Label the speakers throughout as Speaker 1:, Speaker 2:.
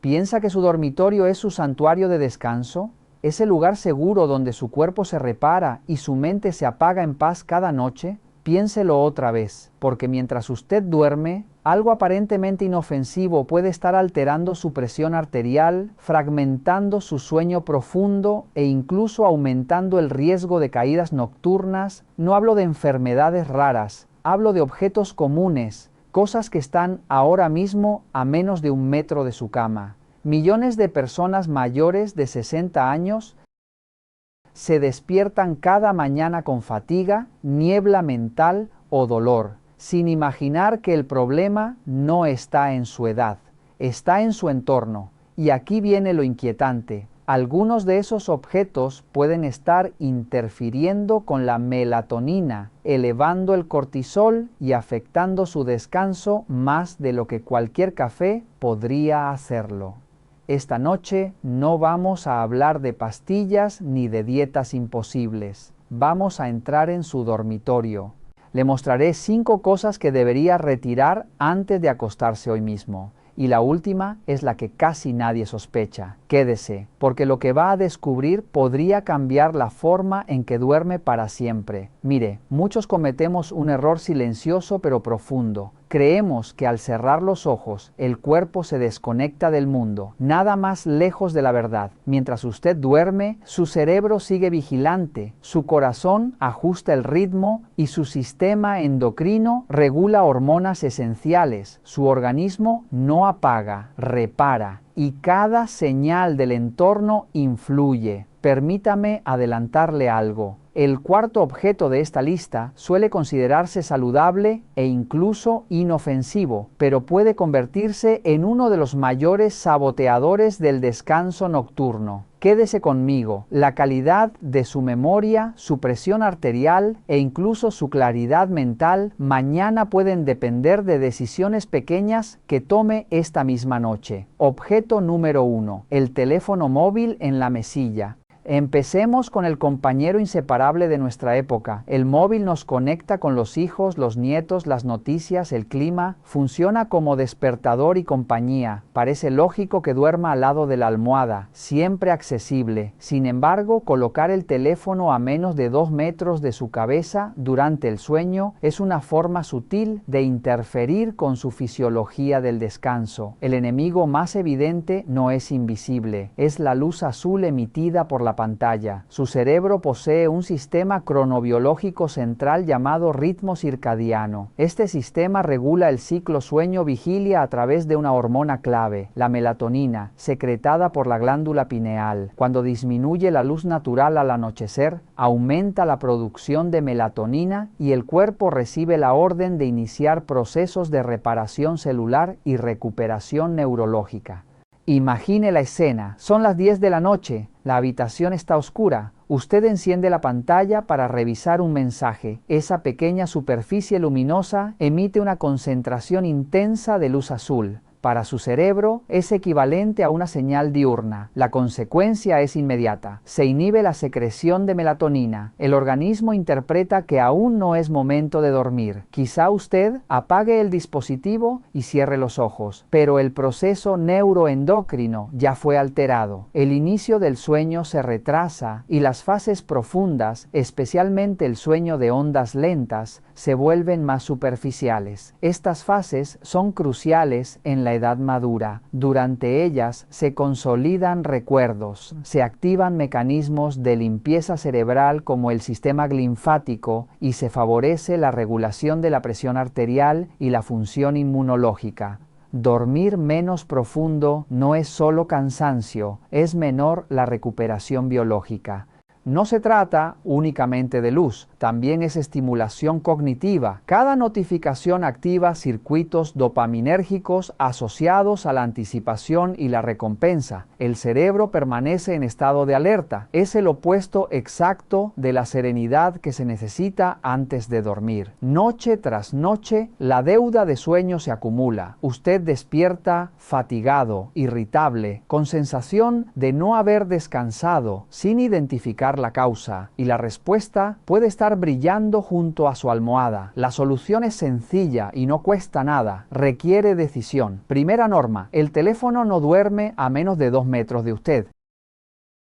Speaker 1: ¿Piensa que su dormitorio es su santuario de descanso? ¿Es el lugar seguro donde su cuerpo se repara y su mente se apaga en paz cada noche? Piénselo otra vez, porque mientras usted duerme, algo aparentemente inofensivo puede estar alterando su presión arterial, fragmentando su sueño profundo e incluso aumentando el riesgo de caídas nocturnas. No hablo de enfermedades raras, hablo de objetos comunes, cosas que están ahora mismo a menos de 1 metro de su cama. Millones de personas mayores de 60 años se despiertan cada mañana con fatiga, niebla mental o dolor, sin imaginar que el problema no está en su edad, está en su entorno. Y aquí viene lo inquietante. Algunos de esos objetos pueden estar interfiriendo con la melatonina, elevando el cortisol y afectando su descanso más de lo que cualquier café podría hacerlo. Esta noche no vamos a hablar de pastillas ni de dietas imposibles. Vamos a entrar en su dormitorio. Le mostraré 5 cosas que debería retirar antes de acostarse hoy mismo. Y la última es la que casi nadie sospecha. Quédese, porque lo que va a descubrir podría cambiar la forma en que duerme para siempre. Mire, muchos cometemos un error silencioso pero profundo. Creemos que al cerrar los ojos, el cuerpo se desconecta del mundo, nada más lejos de la verdad. Mientras usted duerme, su cerebro sigue vigilante, su corazón ajusta el ritmo y su sistema endocrino regula hormonas esenciales. Su organismo no apaga, repara, y cada señal del entorno influye. Permítame adelantarle algo. El cuarto objeto de esta lista suele considerarse saludable e incluso inofensivo, pero puede convertirse en uno de los mayores saboteadores del descanso nocturno. Quédese conmigo. La calidad de su memoria, su presión arterial e incluso su claridad mental mañana pueden depender de decisiones pequeñas que tome esta misma noche. Objeto número 1. El teléfono móvil en la mesilla. Empecemos con el compañero inseparable de nuestra época. El móvil nos conecta con los hijos, los nietos, las noticias, el clima. Funciona como despertador y compañía. Parece lógico que duerma al lado de la almohada, siempre accesible. Sin embargo, colocar el teléfono a menos de 2 metros de su cabeza durante el sueño es una forma sutil de interferir con su fisiología del descanso. El enemigo más evidente no es invisible, es la luz azul emitida por la pantalla. Su cerebro posee un sistema cronobiológico central llamado ritmo circadiano. Este sistema regula el ciclo sueño-vigilia a través de una hormona clave, la melatonina, secretada por la glándula pineal. Cuando disminuye la luz natural al anochecer, aumenta la producción de melatonina y el cuerpo recibe la orden de iniciar procesos de reparación celular y recuperación neurológica. Imagine la escena. Son las 10 de la noche, la habitación está oscura. Usted enciende la pantalla para revisar un mensaje. Esa pequeña superficie luminosa emite una concentración intensa de luz azul. Para su cerebro es equivalente a una señal diurna. La consecuencia es inmediata. Se inhibe la secreción de melatonina. El organismo interpreta que aún no es momento de dormir. Quizá usted apague el dispositivo y cierre los ojos, pero el proceso neuroendocrino ya fue alterado. El inicio del sueño se retrasa y las fases profundas, especialmente el sueño de ondas lentas, se vuelven más superficiales. Estas fases son cruciales en la edad madura. Durante ellas se consolidan recuerdos, se activan mecanismos de limpieza cerebral como el sistema linfático y se favorece la regulación de la presión arterial y la función inmunológica. Dormir menos profundo no es solo cansancio, es menor la recuperación biológica. No se trata únicamente de luz, también es estimulación cognitiva. Cada notificación activa circuitos dopaminérgicos asociados a la anticipación y la recompensa. El cerebro permanece en estado de alerta. Es el opuesto exacto de la serenidad que se necesita antes de dormir. Noche tras noche, la deuda de sueño se acumula. Usted despierta fatigado, irritable, con sensación de no haber descansado, sin identificar la causa, y la respuesta puede estar estar brillando junto a su almohada. La solución es sencilla y no cuesta nada. Requiere decisión. Primera norma: el teléfono no duerme a menos de 2 metros de usted.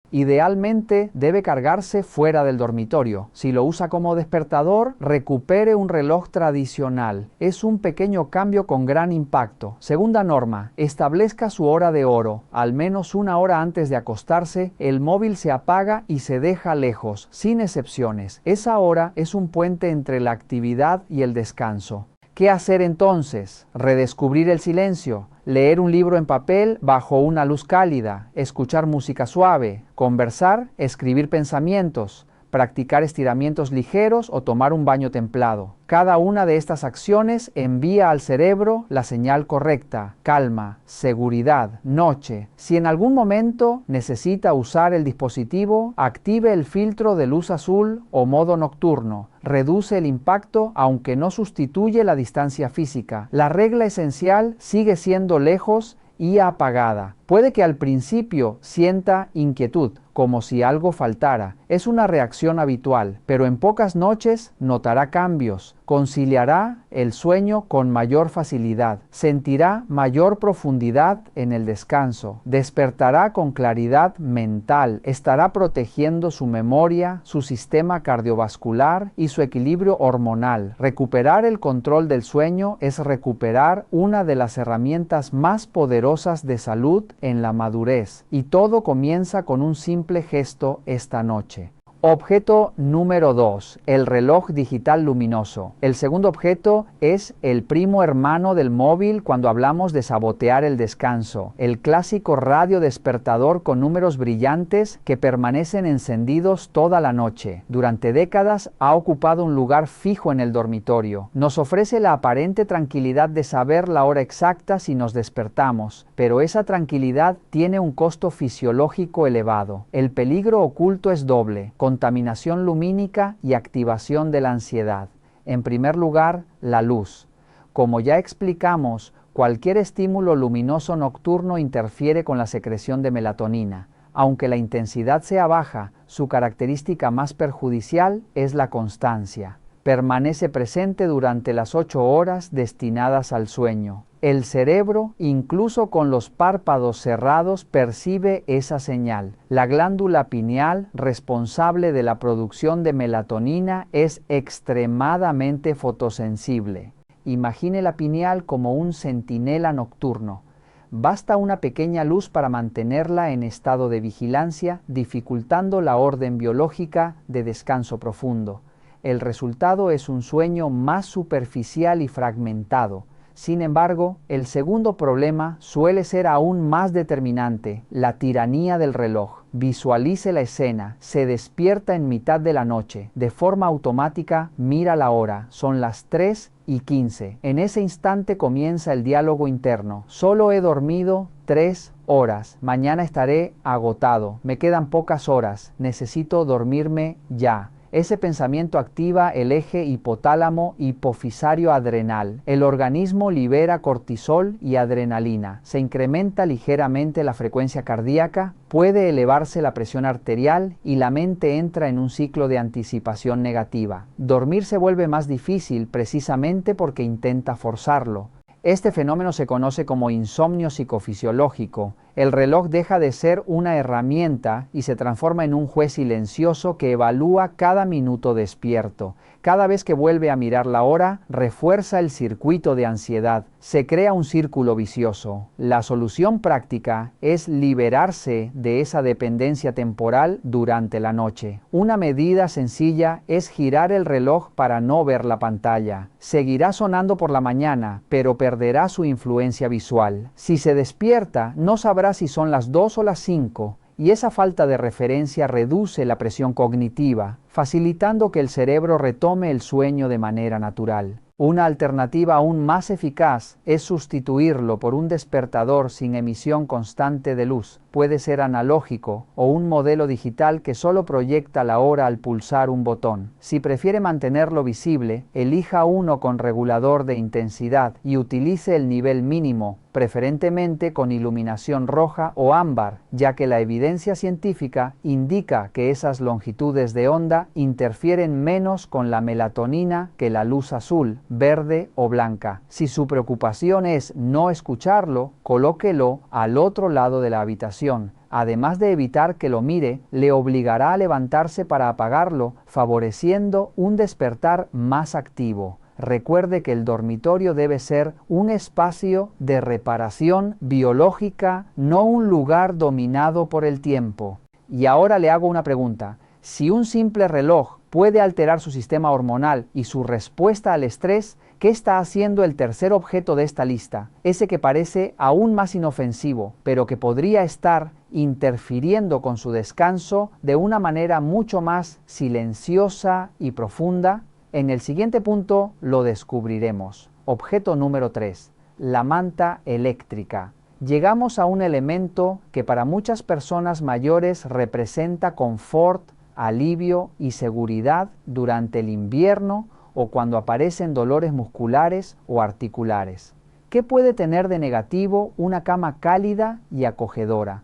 Speaker 1: Idealmente debe cargarse fuera del dormitorio. Si lo usa como despertador, recupere un reloj tradicional. Es un pequeño cambio con gran impacto. Segunda norma: establezca su hora de oro. Al menos 1 hora antes de acostarse, el móvil se apaga y se deja lejos, sin excepciones. Esa hora es un puente entre la actividad y el descanso. ¿Qué hacer entonces? Redescubrir el silencio, leer un libro en papel bajo una luz cálida, escuchar música suave, conversar, escribir pensamientos, practicar estiramientos ligeros o tomar un baño templado. Cada una de estas acciones envía al cerebro la señal correcta: calma, seguridad, noche. Si en algún momento necesita usar el dispositivo, active el filtro de luz azul o modo nocturno. Reduce el impacto aunque no sustituye la distancia física. La regla esencial sigue siendo lejos y apagada. Puede que al principio sienta inquietud, como si algo faltara. Es una reacción habitual, pero en pocas noches notará cambios. Conciliará el sueño con mayor facilidad. Sentirá mayor profundidad en el descanso. Despertará con claridad mental. Estará protegiendo su memoria, su sistema cardiovascular y su equilibrio hormonal. Recuperar el control del sueño es recuperar una de las herramientas más poderosas de salud en la madurez, y todo comienza con un simple gesto esta noche. Objeto número 2, el reloj digital luminoso. El segundo objeto es el primo hermano del móvil cuando hablamos de sabotear el descanso. El clásico radio despertador con números brillantes que permanecen encendidos toda la noche. Durante décadas ha ocupado un lugar fijo en el dormitorio. Nos ofrece la aparente tranquilidad de saber la hora exacta si nos despertamos, pero esa tranquilidad tiene un costo fisiológico elevado. El peligro oculto es doble: contaminación lumínica y activación de la ansiedad. En primer lugar, la luz. Como ya explicamos, cualquier estímulo luminoso nocturno interfiere con la secreción de melatonina. Aunque la intensidad sea baja, su característica más perjudicial es la constancia. Permanece presente durante las 8 horas destinadas al sueño. El cerebro, incluso con los párpados cerrados, percibe esa señal. La glándula pineal, responsable de la producción de melatonina, es extremadamente fotosensible. Imagine la pineal como un centinela nocturno. Basta una pequeña luz para mantenerla en estado de vigilancia, dificultando la orden biológica de descanso profundo. El resultado es un sueño más superficial y fragmentado. Sin embargo, el segundo problema suele ser aún más determinante: la tiranía del reloj. Visualice la escena: se despierta en mitad de la noche. De forma automática mira la hora: son las 3:15. En ese instante comienza el diálogo interno: solo he dormido 3 horas. Mañana estaré agotado. Me quedan pocas horas. Necesito dormirme ya. Ese pensamiento activa el eje hipotálamo hipofisario adrenal. El organismo libera cortisol y adrenalina. Se incrementa ligeramente la frecuencia cardíaca, puede elevarse la presión arterial y la mente entra en un ciclo de anticipación negativa. Dormir se vuelve más difícil precisamente porque intenta forzarlo. Este fenómeno se conoce como insomnio psicofisiológico. El reloj deja de ser una herramienta y se transforma en un juez silencioso que evalúa cada minuto despierto. Cada vez que vuelve a mirar la hora, refuerza el circuito de ansiedad. Se crea un círculo vicioso. La solución práctica es liberarse de esa dependencia temporal durante la noche. Una medida sencilla es girar el reloj para no ver la pantalla. Seguirá sonando por la mañana, pero perderá su influencia visual. Si se despierta, no sabrá si son las 2 o las 5, y esa falta de referencia reduce la presión cognitiva, facilitando que el cerebro retome el sueño de manera natural. Una alternativa aún más eficaz es sustituirlo por un despertador sin emisión constante de luz. puede ser analógico o un modelo digital que solo proyecta la hora al pulsar un botón. Si prefiere mantenerlo visible, elija uno con regulador de intensidad y utilice el nivel mínimo, preferentemente con iluminación roja o ámbar, ya que la evidencia científica indica que esas longitudes de onda interfieren menos con la melatonina que la luz azul, verde o blanca. Si su preocupación es no escucharlo, colóquelo al otro lado de la habitación. Además de evitar que lo mire, le obligará a levantarse para apagarlo, favoreciendo un despertar más activo. Recuerde que el dormitorio debe ser un espacio de reparación biológica, no un lugar dominado por el tiempo. Y ahora le hago una pregunta. Si un simple reloj puede alterar su sistema hormonal y su respuesta al estrés, ¿qué está haciendo el tercer objeto de esta lista? Ese que parece aún más inofensivo, pero que podría estar interfiriendo con su descanso de una manera mucho más silenciosa y profunda. En el siguiente punto lo descubriremos. Objeto número 3. La manta eléctrica. Llegamos a un elemento que para muchas personas mayores representa confort, alivio y seguridad durante el invierno o cuando aparecen dolores musculares o articulares. ¿Qué puede tener de negativo una cama cálida y acogedora?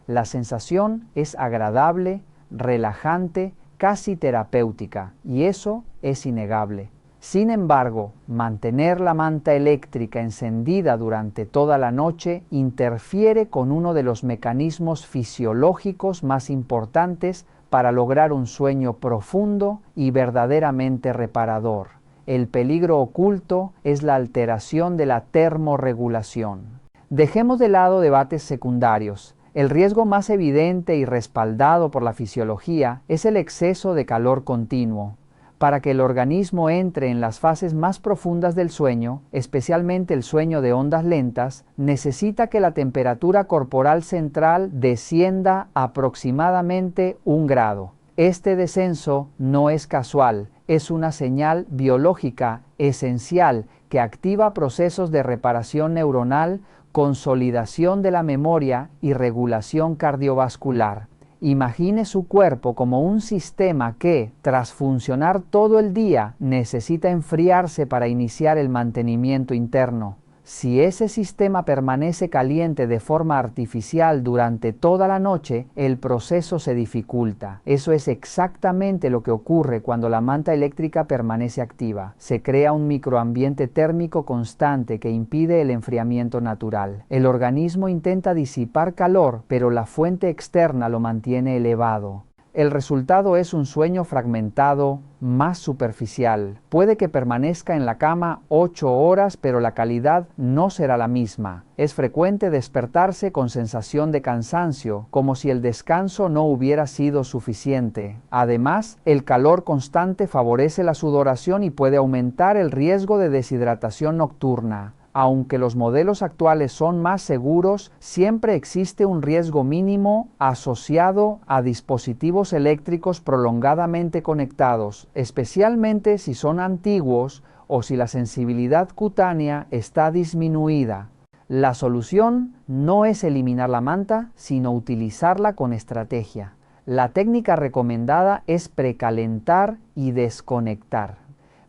Speaker 1: La sensación es agradable, relajante, casi terapéutica, y eso es innegable. Sin embargo, mantener la manta eléctrica encendida durante toda la noche interfiere con uno de los mecanismos fisiológicos más importantes para lograr un sueño profundo y verdaderamente reparador. El peligro oculto es la alteración de la termorregulación. Dejemos de lado debates secundarios. El riesgo más evidente y respaldado por la fisiología es el exceso de calor continuo. Para que el organismo entre en las fases más profundas del sueño, especialmente el sueño de ondas lentas, necesita que la temperatura corporal central descienda aproximadamente 1 grado. Este descenso no es casual, es una señal biológica esencial que activa procesos de reparación neuronal, consolidación de la memoria y regulación cardiovascular. Imagine su cuerpo como un sistema que, tras funcionar todo el día, necesita enfriarse para iniciar el mantenimiento interno. Si ese sistema permanece caliente de forma artificial durante toda la noche, el proceso se dificulta. Eso es exactamente lo que ocurre cuando la manta eléctrica permanece activa. Se crea un microambiente térmico constante que impide el enfriamiento natural. El organismo intenta disipar calor, pero la fuente externa lo mantiene elevado. El resultado es un sueño fragmentado, más superficial. Puede que permanezca en la cama 8 horas, pero la calidad no será la misma. Es frecuente despertarse con sensación de cansancio, como si el descanso no hubiera sido suficiente. Además, el calor constante favorece la sudoración y puede aumentar el riesgo de deshidratación nocturna. Aunque los modelos actuales son más seguros, siempre existe un riesgo mínimo asociado a dispositivos eléctricos prolongadamente conectados, especialmente si son antiguos o si la sensibilidad cutánea está disminuida. La solución no es eliminar la manta, sino utilizarla con estrategia. La técnica recomendada es precalentar y desconectar.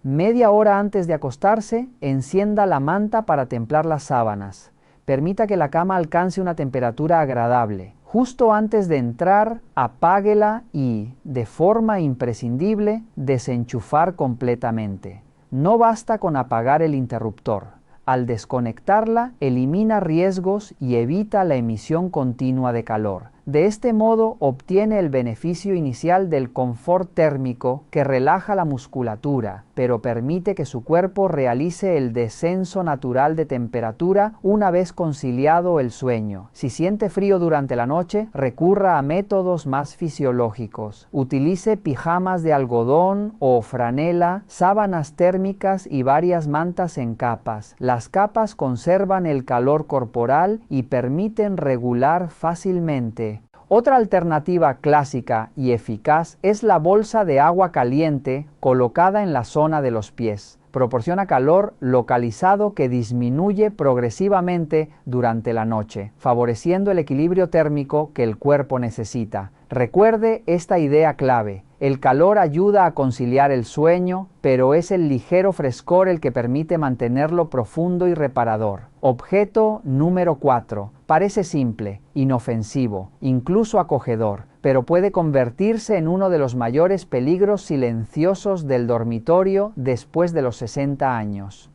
Speaker 1: Media hora antes de acostarse, encienda la manta para templar las sábanas. Permita que la cama alcance una temperatura agradable. Justo antes de entrar, apáguela y, de forma imprescindible, desenchufar completamente. No basta con apagar el interruptor. Al desconectarla, elimina riesgos y evita la emisión continua de calor. De este modo obtiene el beneficio inicial del confort térmico que relaja la musculatura, pero permite que su cuerpo realice el descenso natural de temperatura una vez conciliado el sueño. Si siente frío durante la noche, recurra a métodos más fisiológicos. Utilice pijamas de algodón o franela, sábanas térmicas y varias mantas en capas. Las capas conservan el calor corporal y permiten regular fácilmente. Otra alternativa clásica y eficaz es la bolsa de agua caliente colocada en la zona de los pies. Proporciona calor localizado que disminuye progresivamente durante la noche, favoreciendo el equilibrio térmico que el cuerpo necesita. Recuerde esta idea clave. El calor ayuda a conciliar el sueño, pero es el ligero frescor el que permite mantenerlo profundo y reparador. Objeto número 4. Parece simple, inofensivo, incluso acogedor, pero puede convertirse en uno de los mayores peligros silenciosos del dormitorio después de los 60 años.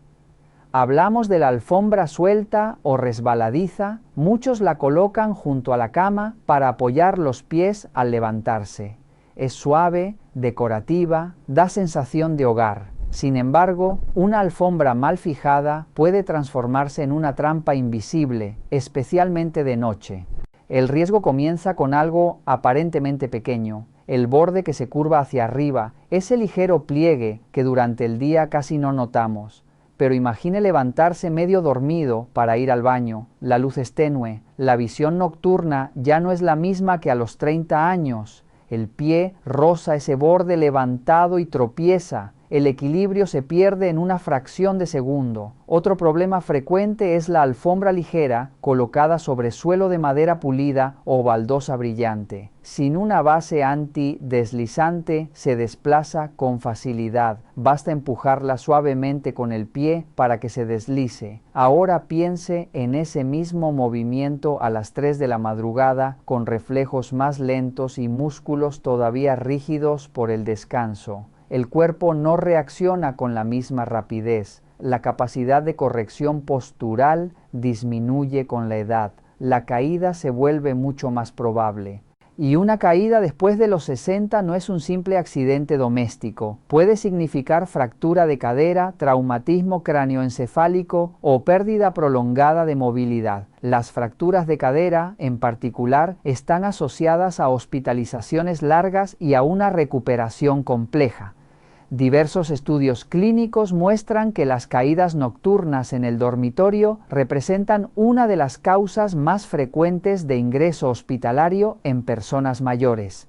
Speaker 1: Hablamos de la alfombra suelta o resbaladiza. Muchos la colocan junto a la cama para apoyar los pies al levantarse. Es suave, decorativa, da sensación de hogar. Sin embargo, una alfombra mal fijada puede transformarse en una trampa invisible, especialmente de noche. El riesgo comienza con algo aparentemente pequeño, el borde que se curva hacia arriba, ese ligero pliegue que durante el día casi no notamos. Pero imagine levantarse medio dormido para ir al baño, la luz es tenue, la visión nocturna ya no es la misma que a los 30 años. El pie roza ese borde levantado y tropieza. El equilibrio se pierde en una fracción de segundo. Otro problema frecuente es la alfombra ligera colocada sobre suelo de madera pulida o baldosa brillante. Sin una base antideslizante se desplaza con facilidad. Basta empujarla suavemente con el pie para que se deslice. Ahora piense en ese mismo movimiento a las 3 de la madrugada con reflejos más lentos y músculos todavía rígidos por el descanso. El cuerpo no reacciona con la misma rapidez. La capacidad de corrección postural disminuye con la edad. La caída se vuelve mucho más probable. Y una caída después de los 60 no es un simple accidente doméstico. Puede significar fractura de cadera, traumatismo cráneoencefálico o pérdida prolongada de movilidad. Las fracturas de cadera, en particular, están asociadas a hospitalizaciones largas y a una recuperación compleja. Diversos estudios clínicos muestran que las caídas nocturnas en el dormitorio representan una de las causas más frecuentes de ingreso hospitalario en personas mayores.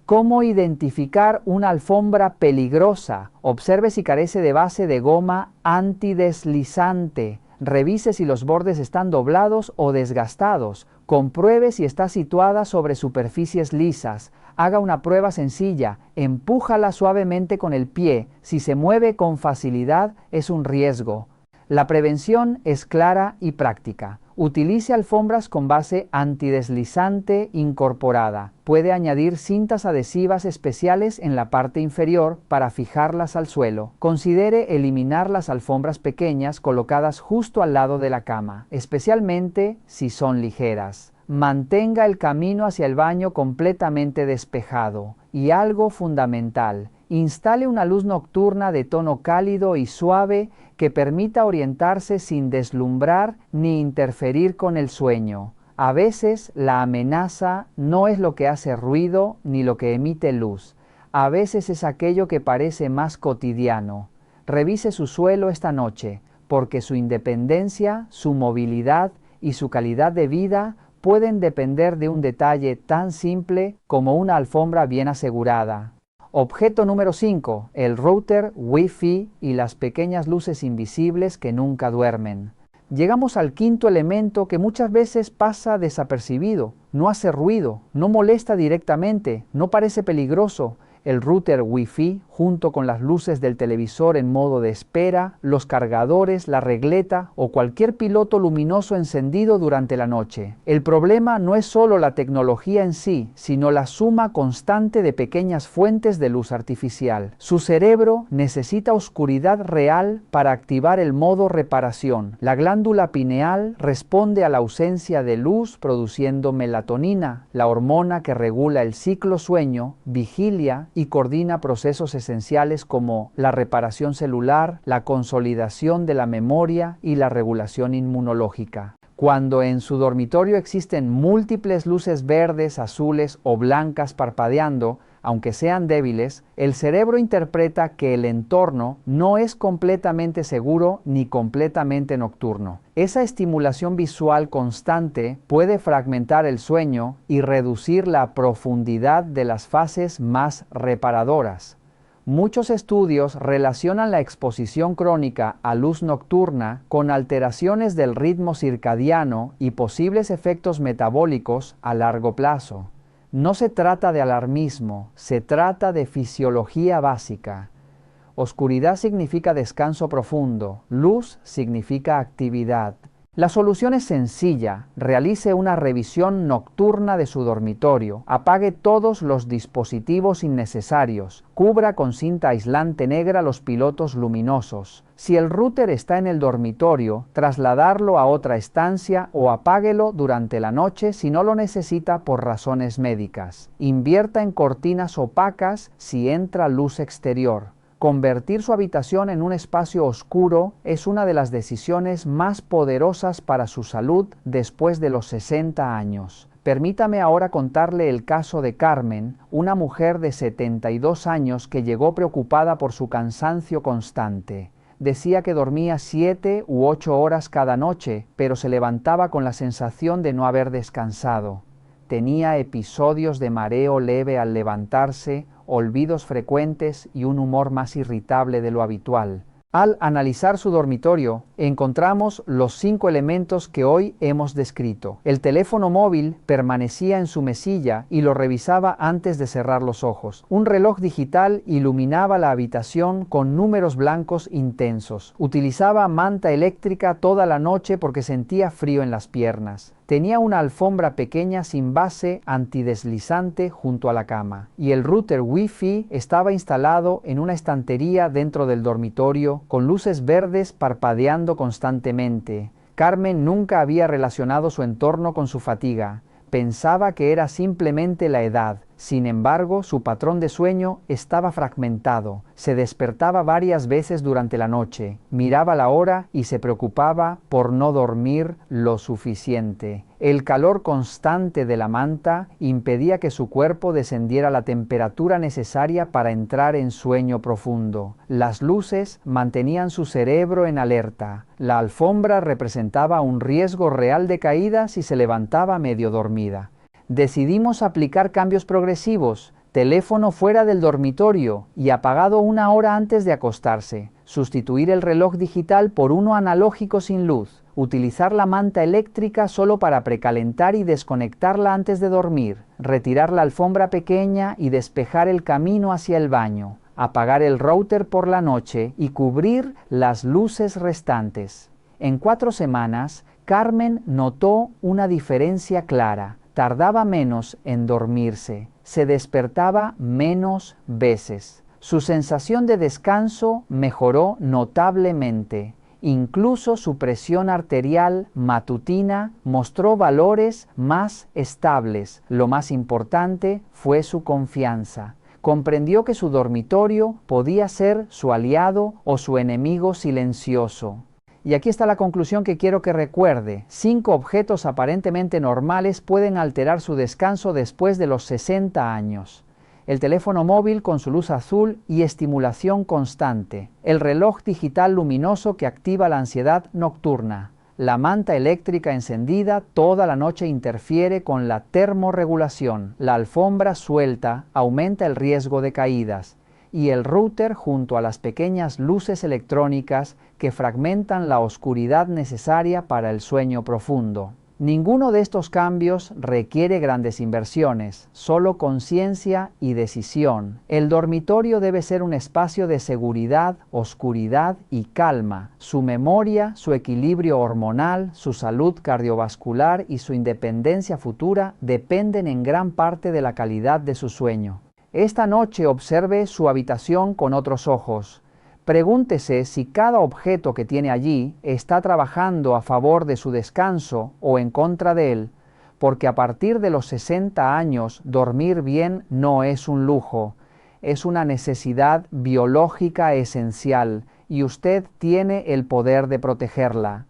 Speaker 1: ¿Cómo identificar una alfombra peligrosa? Observe si carece de base de goma antideslizante. Revise si los bordes están doblados o desgastados. Compruebe si está situada sobre superficies lisas. Haga una prueba sencilla. Empújala suavemente con el pie. Si se mueve con facilidad, es un riesgo. La prevención es clara y práctica. Utilice alfombras con base antideslizante incorporada. Puede añadir cintas adhesivas especiales en la parte inferior para fijarlas al suelo. Considere eliminar las alfombras pequeñas colocadas justo al lado de la cama, especialmente si son ligeras. Mantenga el camino hacia el baño completamente despejado. Y algo fundamental, instale una luz nocturna de tono cálido y suave que permita orientarse sin deslumbrar ni interferir con el sueño. A veces la amenaza no es lo que hace ruido ni lo que emite luz. A veces es aquello que parece más cotidiano. Revise su suelo esta noche, porque su independencia, su movilidad y su calidad de vida pueden depender de un detalle tan simple como una alfombra bien asegurada. Objeto número 5. El router, Wi-Fi y las pequeñas luces invisibles que nunca duermen. Llegamos al quinto elemento que muchas veces pasa desapercibido. No hace ruido, no molesta directamente, no parece peligroso. El router Wi-Fi, junto con las luces del televisor en modo de espera, los cargadores, la regleta o cualquier piloto luminoso encendido durante la noche. El problema no es solo la tecnología en sí, sino la suma constante de pequeñas fuentes de luz artificial. Su cerebro necesita oscuridad real para activar el modo reparación. La glándula pineal responde a la ausencia de luz produciendo melatonina, la hormona que regula el ciclo sueño, vigilia y coordina procesos esenciales como la reparación celular, la consolidación de la memoria y la regulación inmunológica. Cuando en su dormitorio existen múltiples luces verdes, azules o blancas parpadeando, aunque sean débiles, el cerebro interpreta que el entorno no es completamente seguro ni completamente nocturno. Esa estimulación visual constante puede fragmentar el sueño y reducir la profundidad de las fases más reparadoras. Muchos estudios relacionan la exposición crónica a luz nocturna con alteraciones del ritmo circadiano y posibles efectos metabólicos a largo plazo. No se trata de alarmismo, se trata de fisiología básica. Oscuridad significa descanso profundo, luz significa actividad. La solución es sencilla: realice una revisión nocturna de su dormitorio, apague todos los dispositivos innecesarios, cubra con cinta aislante negra los pilotos luminosos. Si el router está en el dormitorio, trasladarlo a otra estancia o apáguelo durante la noche si no lo necesita por razones médicas. Invierta en cortinas opacas si entra luz exterior. Convertir su habitación en un espacio oscuro es una de las decisiones más poderosas para su salud después de los 60 años. Permítame ahora contarle el caso de Carmen, una mujer de 72 años que llegó preocupada por su cansancio constante. Decía que dormía 7 u 8 horas cada noche, pero se levantaba con la sensación de no haber descansado. Tenía episodios de mareo leve al levantarse, olvidos frecuentes y un humor más irritable de lo habitual. Al analizar su dormitorio, encontramos los 5 elementos que hoy hemos descrito. El teléfono móvil permanecía en su mesilla y lo revisaba antes de cerrar los ojos. Un reloj digital iluminaba la habitación con números blancos intensos. Utilizaba manta eléctrica toda la noche porque sentía frío en las piernas. Tenía una alfombra pequeña sin base antideslizante junto a la cama, y el router Wi-Fi estaba instalado en una estantería dentro del dormitorio, con luces verdes parpadeando constantemente. Carmen nunca había relacionado su entorno con su fatiga. Pensaba que era simplemente la edad. Sin embargo, su patrón de sueño estaba fragmentado. Se despertaba varias veces durante la noche, miraba la hora y se preocupaba por no dormir lo suficiente. El calor constante de la manta impedía que su cuerpo descendiera a la temperatura necesaria para entrar en sueño profundo. Las luces mantenían su cerebro en alerta. La alfombra representaba un riesgo real de caída si se levantaba medio dormida. Decidimos aplicar cambios progresivos: teléfono fuera del dormitorio y apagado 1 hora antes de acostarse, sustituir el reloj digital por uno analógico sin luz, utilizar la manta eléctrica solo para precalentar y desconectarla antes de dormir, retirar la alfombra pequeña y despejar el camino hacia el baño, apagar el router por la noche y cubrir las luces restantes. En 4 semanas, Carmen notó una diferencia clara. Tardaba menos en dormirse, se despertaba menos veces. Su sensación de descanso mejoró notablemente. Incluso su presión arterial matutina mostró valores más estables. Lo más importante fue su confianza. Comprendió que su dormitorio podía ser su aliado o su enemigo silencioso. Y aquí está la conclusión que quiero que recuerde: 5 objetos aparentemente normales pueden alterar su descanso después de los 60 años. El teléfono móvil con su luz azul y estimulación constante. El reloj digital luminoso que activa la ansiedad nocturna. La manta eléctrica encendida toda la noche interfiere con la termorregulación. La alfombra suelta aumenta el riesgo de caídas. Y el router junto a las pequeñas luces electrónicas que fragmentan la oscuridad necesaria para el sueño profundo. Ninguno de estos cambios requiere grandes inversiones, solo conciencia y decisión. El dormitorio debe ser un espacio de seguridad, oscuridad y calma. Su memoria, su equilibrio hormonal, su salud cardiovascular y su independencia futura dependen en gran parte de la calidad de su sueño. Esta noche observe su habitación con otros ojos. Pregúntese si cada objeto que tiene allí está trabajando a favor de su descanso o en contra de él, porque a partir de los 60 años dormir bien no es un lujo, es una necesidad biológica esencial y usted tiene el poder de protegerla.